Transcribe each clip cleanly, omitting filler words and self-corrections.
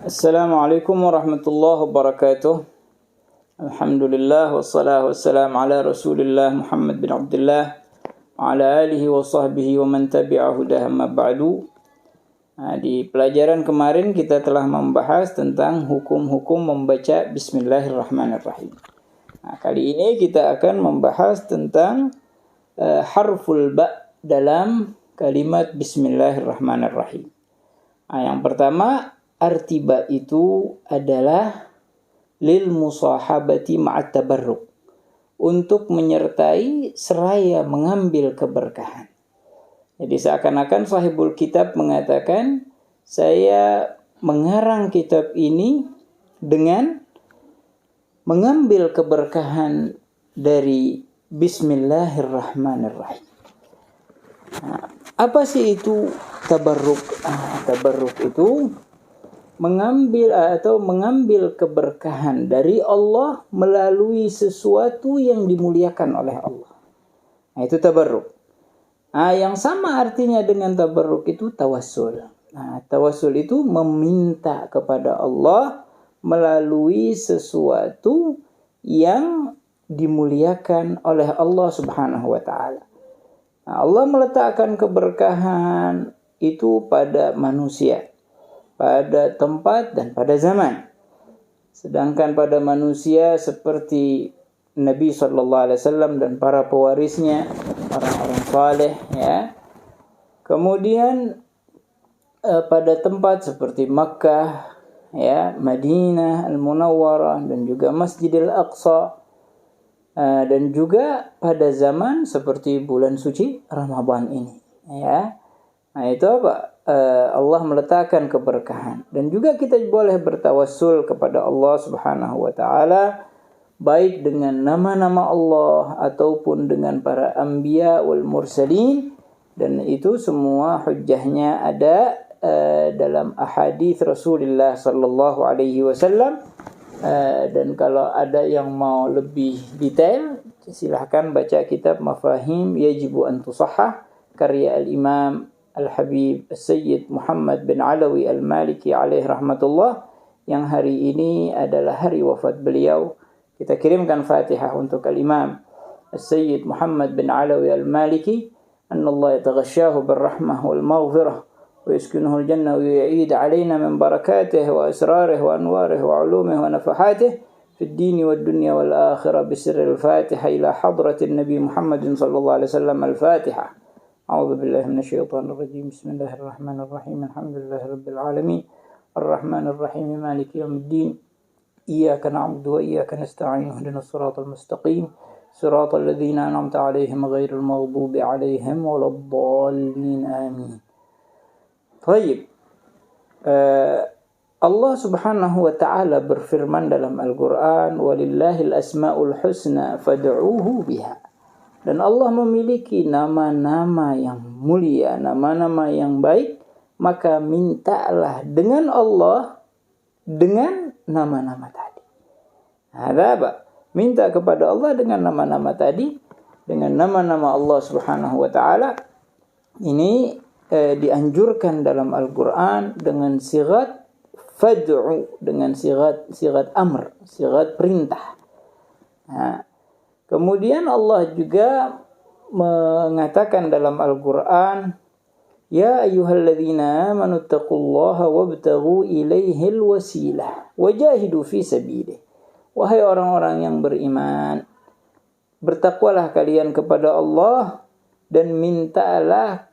Assalamualaikum warahmatullahi wabarakatuh. Alhamdulillah wassalatu wassalamu ala Rasulillah Muhammad bin Abdullah wa ala alihi wa sahbihi wa man tabi'ahu amma ba'du. Di pelajaran kemarin kita telah membahas tentang hukum-hukum membaca Bismillahirrahmanirrahim. Kali ini kita akan membahas tentang harful ba dalam kalimat Bismillahirrahmanirrahim. Yang pertama, arti ba itu adalah lil musahabati ma'at tabarruk, untuk menyertai seraya mengambil keberkahan. Jadi seakan-akan sahibul kitab mengatakan, saya mengarang kitab ini dengan mengambil keberkahan dari Bismillahirrahmanirrahim. Apa sih itu tabarruk? Tabarruk itu mengambil keberkahan dari Allah melalui sesuatu yang dimuliakan oleh Allah. Itu tabarruk. Yang sama artinya dengan tabarruk itu tawassul. Tawassul itu meminta kepada Allah melalui sesuatu yang dimuliakan oleh Allah Subhanahu wa taala. Allah meletakkan keberkahan itu pada manusia, pada tempat dan pada zaman. Sedangkan pada manusia seperti Nabi SAW dan para pewarisnya, orang-orang saleh, ya. Kemudian pada tempat seperti Makkah, ya, Madinah Al-Munawwarah dan juga Masjidil Aqsa, dan juga pada zaman seperti bulan suci Ramadan ini, ya. Itu apa? Allah meletakkan keberkahan, dan juga kita boleh bertawassul kepada Allah Subhanahu wa taala baik dengan nama-nama Allah ataupun dengan para anbiya wal mursalin, dan itu semua hujjahnya ada dalam ahadits Rasulullah sallallahu alaihi wasallam. Dan kalau ada yang mau lebih detail, silahkan baca kitab Mafahim Yajibu an Tusahhah karya al-Imam Al-Habib Sayyid Muhammad bin Alawi Al-Maliki alaihi rahmatullah, yang hari ini adalah hari wafat beliau. Kita kirimkan Fatihah untuk Al-Imam Sayyid Muhammad bin Alawi Al-Maliki, annallahu yataghasyahu birrahmah wal maghfirah wa yaskunuhu al-jannah wa yu'id alaina min barakatihi wa asrarihi wa anwarihi wa ulumihi wa nafahatihi fi ad-din wa ad-dunya wal akhirah bi sirri al-Fatiha ila hadratin Nabi Muhammadin sallallahu alaihi wasallam. Al-Fatihah. أعوذ بالله من الشيطان الرجيم. بسم الله الرحمن الرحيم. الحمد لله رب العالمين الرحمن الرحيم مالك يوم الدين إياك نعبد وإياك نستعين اهدنا الصراط المستقيم صراط الذين أنعمت عليهم غير المغضوب عليهم ولا الضالين آمين. طيب. Allah Subhanahu wa taala berfirman dalam Al-Qur'an, walillahil asmaul husna fad'uuhu biha. Dan Allah memiliki nama-nama yang mulia, nama-nama yang baik, maka mintalah dengan Allah dengan nama-nama tadi. Ada apa? Minta kepada Allah dengan nama-nama tadi, dengan nama-nama Allah Subhanahu wa taala. Ini dianjurkan dalam Al-Qur'an dengan sigat fad'u, dengan sigat amr, sigat perintah. Kemudian Allah juga mengatakan dalam Al-Qur'an, ya ayyuhalladzina amanu taqullaha wabtaghu ilaihil wasilah wajahidu fi sabilih. Wahai orang-orang yang beriman, bertakwalah kalian kepada Allah dan mintalah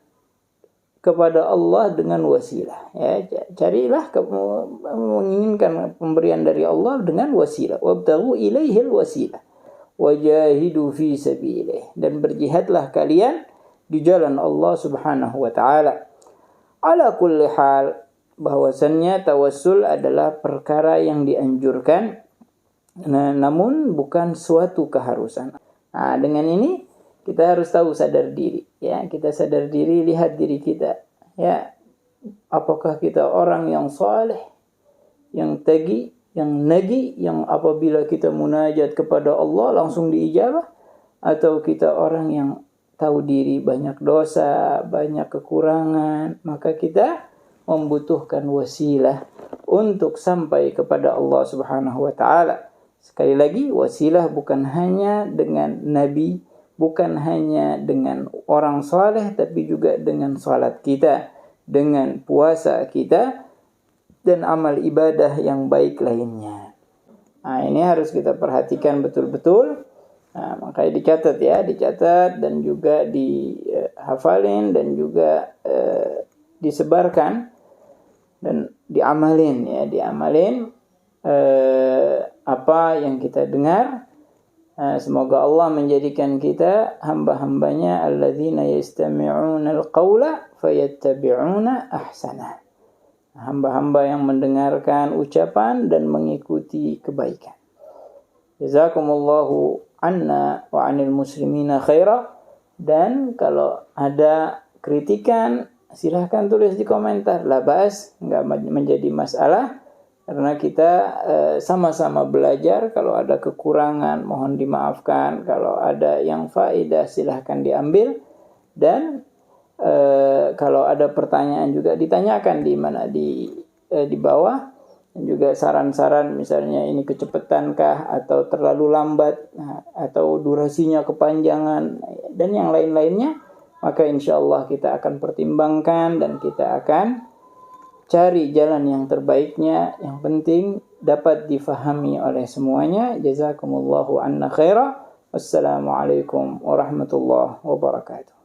kepada Allah dengan wasilah. Ya, carilah menginginkan pemberian dari Allah dengan wasilah. Wabtaghu ilaihil wasilah wajahidu fi sabilih, dan berjihadlah kalian di jalan Allah Subhanahu wa taala. Ala kulli hal, bahwasannya tawassul adalah perkara yang dianjurkan, namun bukan suatu keharusan. Dengan ini kita harus tahu, sadar diri, ya. Kita sadar diri, lihat diri kita, ya. Apakah kita orang yang saleh, yang taqi, yang nagi, yang apabila kita munajat kepada Allah langsung diijabah, atau kita orang yang tahu diri, banyak dosa, banyak kekurangan, maka kita membutuhkan wasilah untuk sampai kepada Allah Subhanahu wa taala. Sekali lagi, wasilah bukan hanya dengan nabi, bukan hanya dengan orang saleh, tapi juga dengan salat kita, dengan puasa kita, dan amal ibadah yang baik lainnya. Nah, ini harus kita perhatikan betul-betul. Nah, makanya dicatat dan juga dihafalin dan juga disebarkan dan diamalin apa yang kita dengar. Semoga Allah menjadikan kita hamba-hambanya alladzina yastami'una al-qawla fayattabi'una ahsanah. Hamba-hamba yang mendengarkan ucapan dan mengikuti kebaikan. Jazakumullahu anna wa anil muslimina khaira. Dan kalau ada kritikan silahkan tulis di komentar. La ba'as, enggak menjadi masalah. Karena kita sama-sama belajar. Kalau ada kekurangan mohon dimaafkan. Kalau ada yang faedah silahkan diambil. Dan kalau ada pertanyaan juga ditanyakan di bawah. Dan juga saran-saran misalnya ini kecepatankah atau terlalu lambat atau durasinya kepanjangan dan yang lain-lainnya. Maka insyaallah kita akan pertimbangkan dan kita akan cari jalan yang terbaiknya. Yang penting dapat difahami oleh semuanya. Jazakumullahu anna khaira. Wassalamualaikum warahmatullahi wabarakatuh.